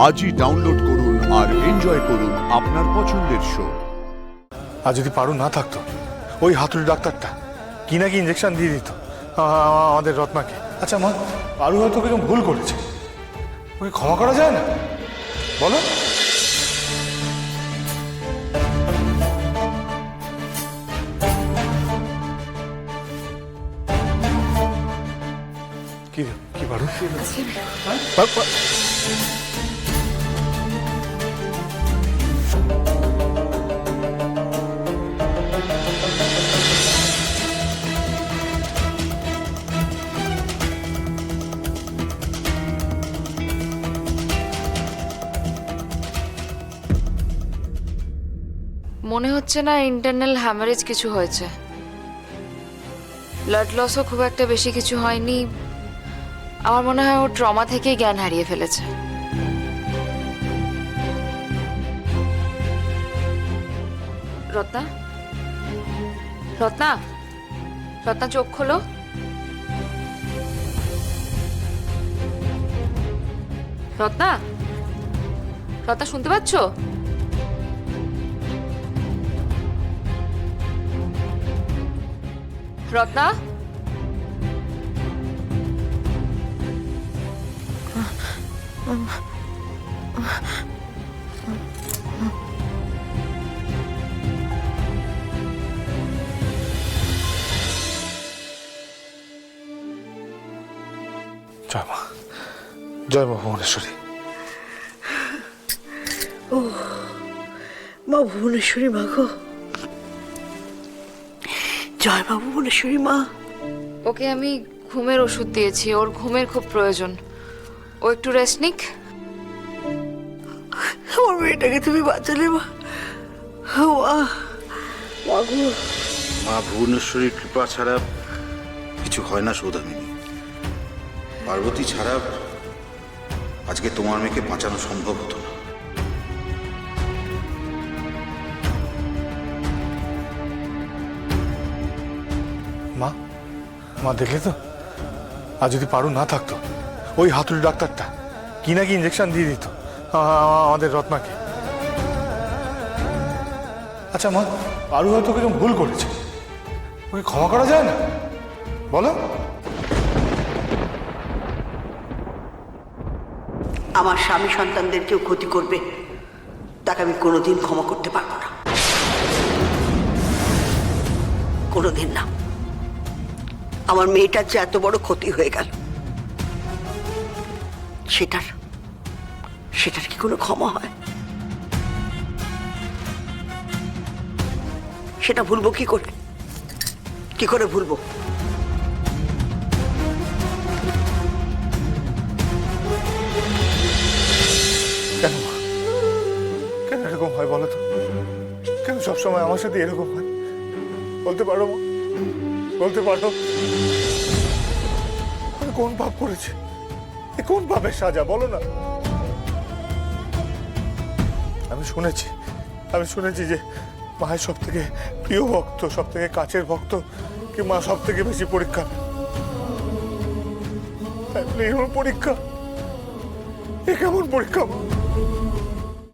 আজই ডাউনলোড করুন আর এনজয় করুন আপনার পছন্দের শো। আর যদি পারু না থাকতো, ওই হাতুড়ি ডাক্তারটা কি নাকি ইঞ্জেকশন দিয়ে দিত আমাদের রত্নাকে। আচ্ছা মা, পারু হয়তো কিছু ভুল করেছে, ওকে ক্ষমা করা যায় না বলো? কি কি পারু? মনে হচ্ছে না ইন্টারনাল হ্যামারেজ কিছু হয়েছে। ব্লাড লসও খুব একটা বেশি কিছু হয়নি। আমার মনে হয় ও ট্রমা থেকেই জ্ঞান হারিয়ে ফেলেছে। রত্না, রত্না, রত্না চোখ খোলো। রত্না, রত্না শুনতে পাচ্ছ? রত্না, জয় মা, জয় মা ভুবনেশ্বরী। মা ভুবনেশ্বরী মা গো, জয় মা ভুবনেশ্বরী মা। ওকে আমি ঘুমের ওষুধ দিয়েছি, ওর ঘুমের খুব প্রয়োজন। ও একটু রেস্ট নিক। আমার মেয়েটাকে তুমি বাঁচালে মা। মা, মা গো। মা ভুবনেশ্বরীর কৃপা ছাড়া কিছু হয় না সৌদামিনী। পার্বতী ছাড়া আজকে তোমার মেয়েকে বাঁচানো সম্ভব হতো না। মা, মা দেখলে তো, আর যদি পারু না থাকতো, ওই হাতুড়ি ডাক্তারটা কি নাকি ইঞ্জেকশন দিয়ে দিত আমাদের রত্নাকে। আচ্ছা মা, পারু হয়তো কিছু ভুল করেছে, ওকে ক্ষমা করা যায় না বলো? আমার স্বামী সন্তানদের কেউ ক্ষতি করবে, তাকে আমি কোনোদিন ক্ষমা করতে পারবো না, কোনোদিন না। আমার মেয়েটার যে এত বড় ক্ষতি হয়ে গেল, সেটার সেটার কি কোনো ক্ষমা হয়? সেটা ভুলবো কি করে, কি করে ভুলবো? কেন মা, কেন এরকম হয় বলো তো? কেন সবসময় আমার সাথে এরকম হয় বলতে পারো মা? বলতে পারো আমি কোন পাপ করেছি? এ কোন পাপের সাজা বলো না? আমি শুনেছি যে মায়ের সব থেকে প্রিয় ভক্ত, সব থেকে কাছের ভক্ত কি মা সব থেকে বেশি পরীক্ষা। এমন পরীক্ষা, এ কেমন পরীক্ষা মা?